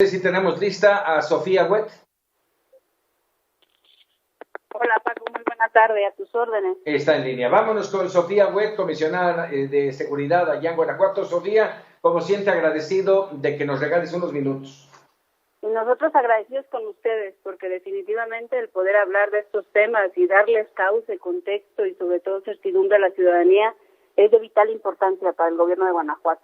Si tenemos lista a Sofía Wet. Hola Paco, muy buena tarde, a tus órdenes. Está en línea. Vámonos con Sofía Wet, comisionada de seguridad allá en Guanajuato. Sofía, como siempre agradecido de que nos regales unos minutos. Y nosotros agradecidos con ustedes, porque definitivamente el poder hablar de estos temas y darles cauce, contexto y sobre todo certidumbre a la ciudadanía es de vital importancia para el gobierno de Guanajuato.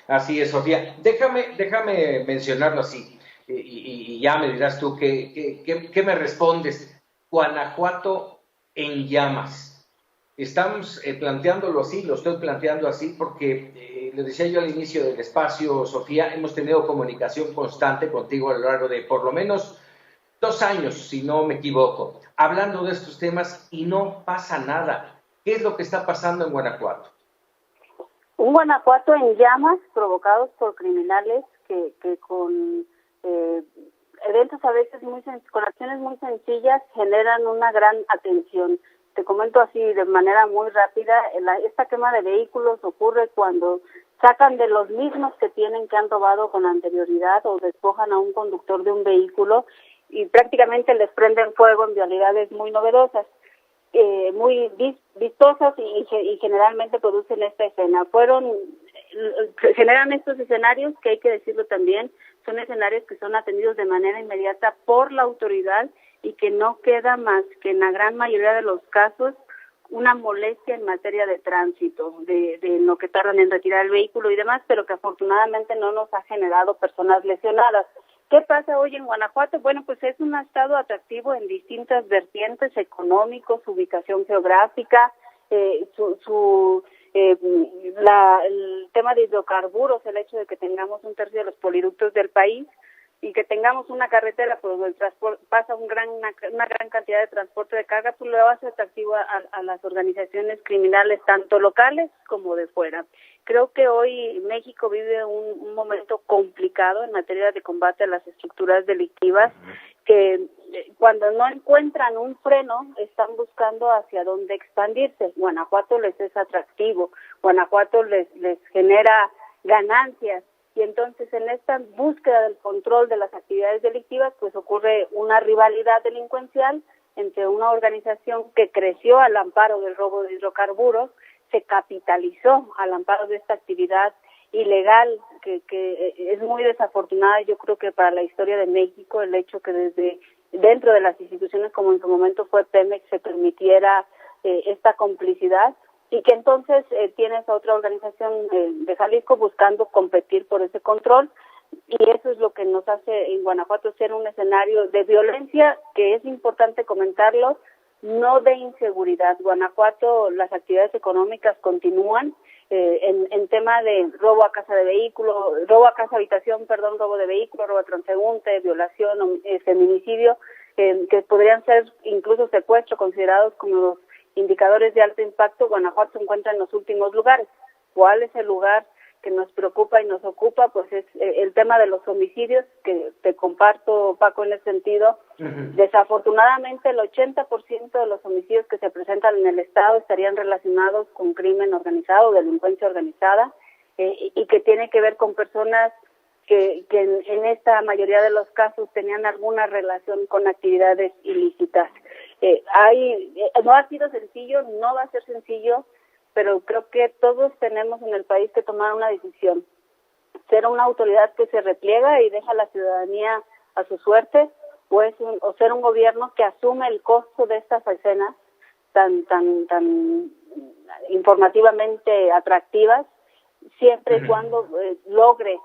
Así es, Sofía. Déjame mencionarlo así, y ya me dirás tú qué me respondes. Guanajuato en llamas. Estamos planteándolo así, lo estoy planteando así porque, le decía yo al inicio del espacio, Sofía, hemos tenido comunicación constante contigo a lo largo de por lo menos 2 años, si no me equivoco, hablando de estos temas y no pasa nada. ¿Qué es lo que está pasando en Guanajuato? Un Guanajuato en llamas provocados por criminales que con eventos a veces con acciones muy sencillas generan una gran atención. Te comento así de manera muy rápida, esta quema de vehículos ocurre cuando sacan de los mismos que han robado con anterioridad o despojan a un conductor de un vehículo y prácticamente les prenden fuego en vialidades muy novedosas. Muy vistosas y generalmente producen esta escena. Generan estos escenarios que hay que decirlo también, son escenarios que son atendidos de manera inmediata por la autoridad y que no queda más que en la gran mayoría de los casos una molestia en materia de tránsito, de lo que tardan en retirar el vehículo y demás, pero que afortunadamente no nos ha generado personas lesionadas. ¿Qué pasa hoy en Guanajuato? Bueno, pues es un estado atractivo en distintas vertientes, económicos, su ubicación geográfica, el tema de hidrocarburos, el hecho de que tengamos 1/3 de los poliductos del país y que tengamos una carretera por donde pasa una gran cantidad de transporte de carga, pues lo hace atractivo a las organizaciones criminales, tanto locales como de fuera. Creo que hoy México vive un momento complicado en materia de combate a las estructuras delictivas, que cuando no encuentran un freno están buscando hacia dónde expandirse. Guanajuato les es atractivo, Guanajuato les genera ganancias. Y entonces en esta búsqueda del control de las actividades delictivas, pues ocurre una rivalidad delincuencial entre una organización que creció al amparo del robo de hidrocarburos, se capitalizó al amparo de esta actividad ilegal, que es muy desafortunada, yo creo que para la historia de México, el hecho que desde dentro de las instituciones como en su momento fue Pemex se permitiera esta complicidad, y que entonces tienes a otra organización de Jalisco buscando competir por ese control, y eso es lo que nos hace en Guanajuato ser un escenario de violencia, que es importante comentarlo, no de inseguridad. Guanajuato, las actividades económicas continúan, en tema de robo a casa de vehículo, robo a casa habitación, robo de vehículo, robo a transeúnte, violación, feminicidio, que podrían ser incluso secuestro, considerados como los indicadores de alto impacto. Guanajuato se encuentra en los últimos lugares. ¿Cuál es el lugar que nos preocupa y nos ocupa? Pues es el tema de los homicidios, que te comparto, Paco, en ese sentido. Desafortunadamente, el 80% de los homicidios que se presentan en el Estado estarían relacionados con crimen organizado, delincuencia organizada, y que tiene que ver con personas que en esta mayoría de los casos tenían alguna relación con actividades ilícitas. No ha sido sencillo, no va a ser sencillo, pero creo que todos tenemos en el país que tomar una decisión. Ser una autoridad que se repliega y deja a la ciudadanía a su suerte, o ser un gobierno que asume el costo de estas escenas tan informativamente atractivas, siempre y cuando logre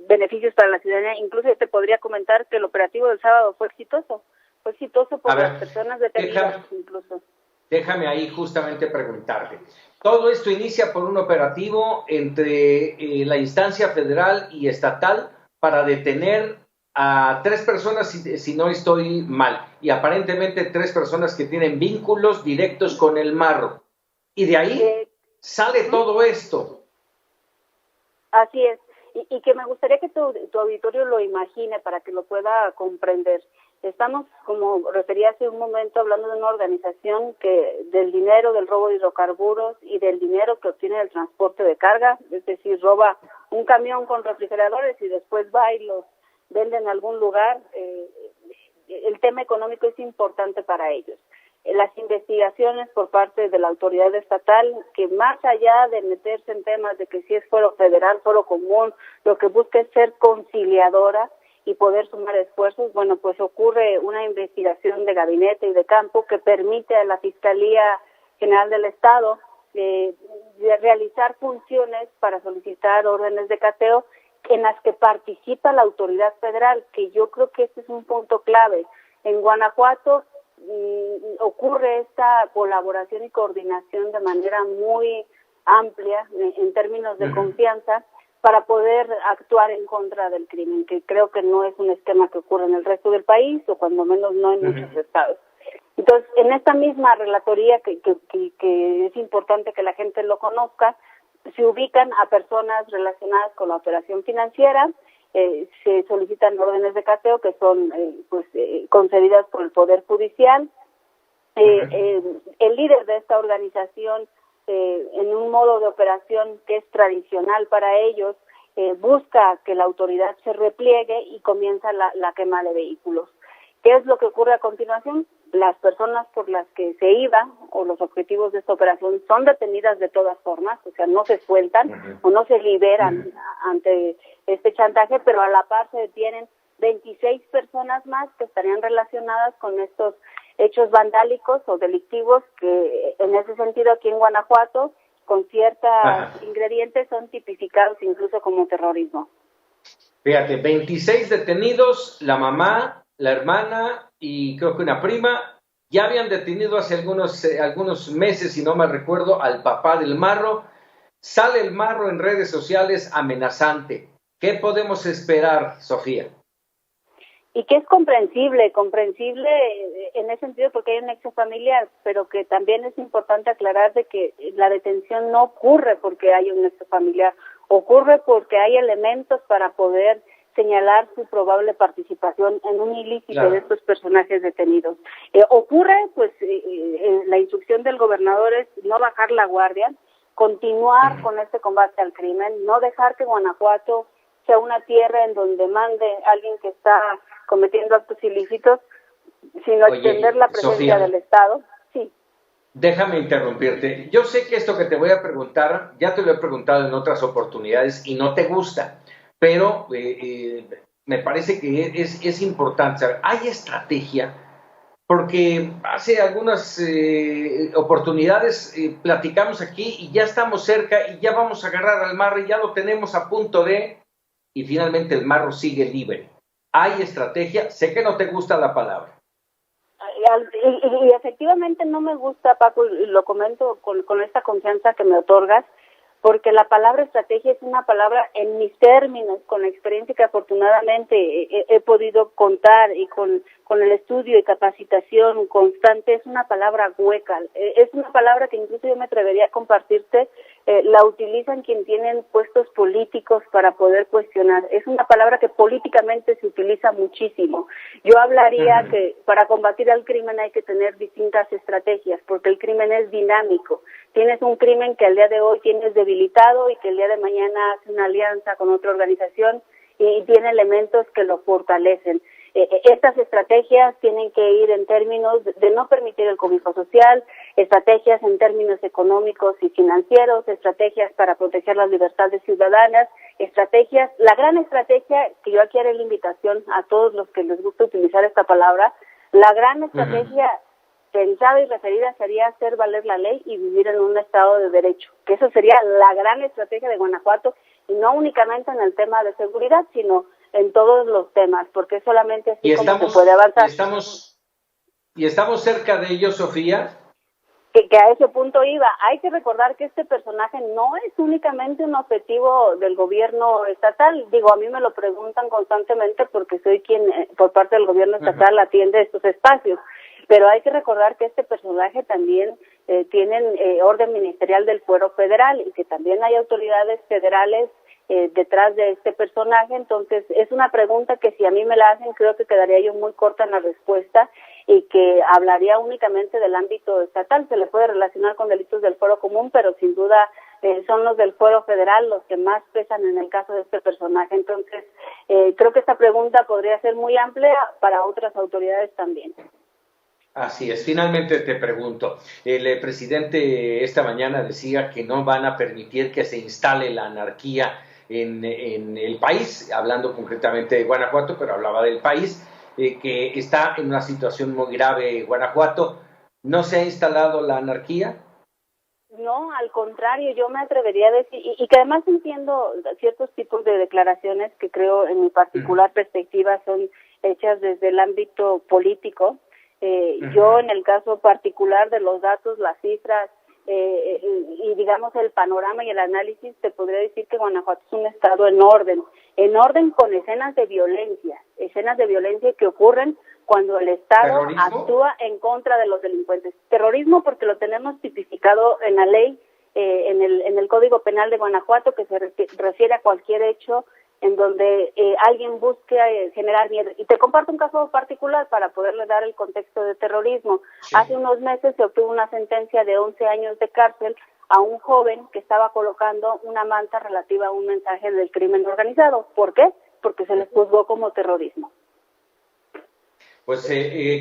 beneficios para la ciudadanía. Incluso yo te podría comentar que el operativo del sábado fue exitoso por las personas detenidas incluso. Déjame ahí justamente preguntarte. Todo esto inicia por un operativo entre la instancia federal y estatal para detener a 3 personas, si no estoy mal, y aparentemente 3 personas que tienen vínculos directos con el marro. Y de ahí sale todo esto. Así es. y que me gustaría que tu auditorio lo imagine para que lo pueda comprender. Estamos, como refería hace un momento, hablando de una organización que del dinero del robo de hidrocarburos y del dinero que obtiene del transporte de carga, es decir, roba un camión con refrigeradores y después va y los vende en algún lugar. El tema económico es importante para ellos. Las investigaciones por parte de la autoridad estatal, que más allá de meterse en temas de que si es fuero federal, fuero común, lo que busca es ser conciliadora y poder sumar esfuerzos, bueno, pues ocurre una investigación de gabinete y de campo que permite a la Fiscalía General del Estado de realizar funciones para solicitar órdenes de cateo en las que participa la autoridad federal, que yo creo que este es un punto clave. En Guanajuato ocurre esta colaboración y coordinación de manera muy amplia en términos de confianza para poder actuar en contra del crimen, que creo que no es un esquema que ocurre en el resto del país, o cuando menos no en muchos estados. Entonces, en esta misma relatoría, que es importante que la gente lo conozca, se ubican a personas relacionadas con la operación financiera, se solicitan órdenes de cateo que son concedidas por el Poder Judicial. El líder de esta organización, en un modo de operación que es tradicional para ellos, busca que la autoridad se repliegue y comienza la quema de vehículos. ¿Qué es lo que ocurre a continuación? Las personas por las que se iba o los objetivos de esta operación son detenidas de todas formas, o sea, no se sueltan o no se liberan ante este chantaje, pero a la par se detienen 26 personas más que estarían relacionadas con estos hechos vandálicos o delictivos que en ese sentido aquí en Guanajuato con ciertos ingredientes son tipificados incluso como terrorismo. Fíjate, 26 detenidos, la mamá, la hermana y creo que una prima. Ya habían detenido hace algunos meses, si no me recuerdo, al papá del Marro. Sale el Marro en redes sociales amenazante. ¿Qué podemos esperar, Sofía? Y que es comprensible en ese sentido porque hay un nexo familiar, pero que también es importante aclarar de que la detención no ocurre porque hay un nexo familiar, ocurre porque hay elementos para poder señalar su probable participación en un ilícito de estos personajes detenidos. Ocurre, pues, la instrucción del gobernador es no bajar la guardia, continuar con este combate al crimen, no dejar que Guanajuato sea una tierra en donde mande alguien que está cometiendo actos ilícitos, sino extender la presencia Sofía, del Estado. Sí. Déjame interrumpirte. Yo sé que esto que te voy a preguntar, ya te lo he preguntado en otras oportunidades y no te gusta, pero me parece que es importante saber. ¿Hay estrategia? Porque hace algunas oportunidades platicamos aquí y ya estamos cerca y ya vamos a agarrar al Marro y ya lo tenemos a punto y finalmente el Marro sigue libre. ¿Hay estrategia? Sé que no te gusta la palabra. Y efectivamente no me gusta, Paco, y lo comento con esta confianza que me otorgas, porque la palabra estrategia es una palabra en mis términos, con la experiencia que afortunadamente he podido contar y con el estudio y capacitación constante, es una palabra hueca, es una palabra que incluso yo me atrevería a compartirte, la utilizan quien tienen puestos políticos para poder cuestionar, es una palabra que políticamente se utiliza muchísimo. Yo hablaría que para combatir al crimen hay que tener distintas estrategias, porque el crimen es dinámico. Tienes un crimen que al día de hoy tienes debilitado y que el día de mañana hace una alianza con otra organización y tiene elementos que lo fortalecen. Estas estrategias tienen que ir en términos de no permitir el cobijo social, estrategias en términos económicos y financieros, estrategias para proteger las libertades ciudadanas, la gran estrategia, que yo aquí haré la invitación a todos los que les gusta utilizar esta palabra, la gran estrategia pensada y referida sería hacer valer la ley y vivir en un estado de derecho, que eso sería la gran estrategia de Guanajuato, y no únicamente en el tema de seguridad, sino en todos los temas, porque solamente así como se puede avanzar. Y estamos cerca de ello, Sofía. Que a ese punto iba. Hay que recordar que este personaje no es únicamente un objetivo del gobierno estatal. Digo, a mí me lo preguntan constantemente porque soy quien, por parte del gobierno estatal, atiende estos espacios. Pero hay que recordar que este personaje también tiene orden ministerial del fuero federal y que también hay autoridades federales detrás de este personaje. Entonces es una pregunta que si a mí me la hacen creo que quedaría yo muy corta en la respuesta y que hablaría únicamente del ámbito estatal. Se le puede relacionar con delitos del fuero común, pero sin duda son los del fuero federal los que más pesan en el caso de este personaje. Entonces creo que esta pregunta podría ser muy amplia para otras autoridades también. Así es. Finalmente te pregunto, el presidente esta mañana decía que no van a permitir que se instale la anarquía en el país, hablando concretamente de Guanajuato, pero hablaba del país, que está en una situación muy grave Guanajuato. ¿No se ha instalado la anarquía? No, al contrario, yo me atrevería a decir, y que además entiendo ciertos tipos de declaraciones que creo en mi particular perspectiva son hechas desde el ámbito político. Yo en el caso particular de los datos, las cifras y digamos el panorama y el análisis, te podría decir que Guanajuato es un estado en orden con escenas de violencia que ocurren cuando el Estado actúa en contra de los delincuentes. Terrorismo porque lo tenemos tipificado en la ley, en el Código Penal de Guanajuato, que se refiere a cualquier hecho en donde alguien busque generar miedo. Y te comparto un caso particular para poderle dar el contexto de terrorismo. Sí. Hace unos meses se obtuvo una sentencia de 11 años de cárcel a un joven que estaba colocando una manta relativa a un mensaje del crimen organizado. ¿Por qué? Porque se le juzgó como terrorismo. Pues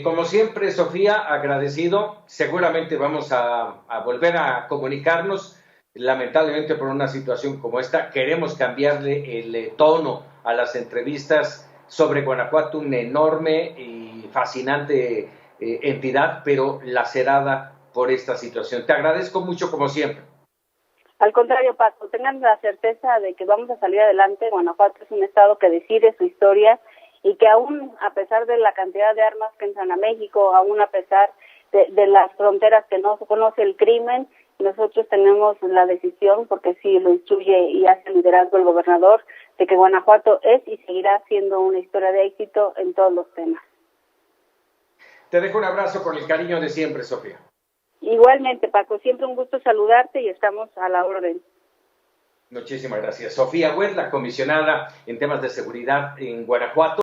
como siempre, Sofía, agradecido. Seguramente vamos a volver a comunicarnos. Lamentablemente por una situación como esta, queremos cambiarle el tono a las entrevistas sobre Guanajuato, una enorme y fascinante entidad, pero lacerada por esta situación. Te agradezco mucho como siempre. Al contrario, Paco, tengan la certeza de que vamos a salir adelante. Guanajuato es un estado que decide su historia y que aún a pesar de la cantidad de armas que entran a México, aún a pesar de las fronteras que no se conoce el crimen, nosotros tenemos la decisión, porque sí lo instruye y hace liderazgo el gobernador, de que Guanajuato es y seguirá siendo una historia de éxito en todos los temas. Te dejo un abrazo con el cariño de siempre, Sofía. Igualmente, Paco, siempre un gusto saludarte y estamos a la orden. Muchísimas gracias. Sofía Huet, la comisionada en temas de seguridad en Guanajuato.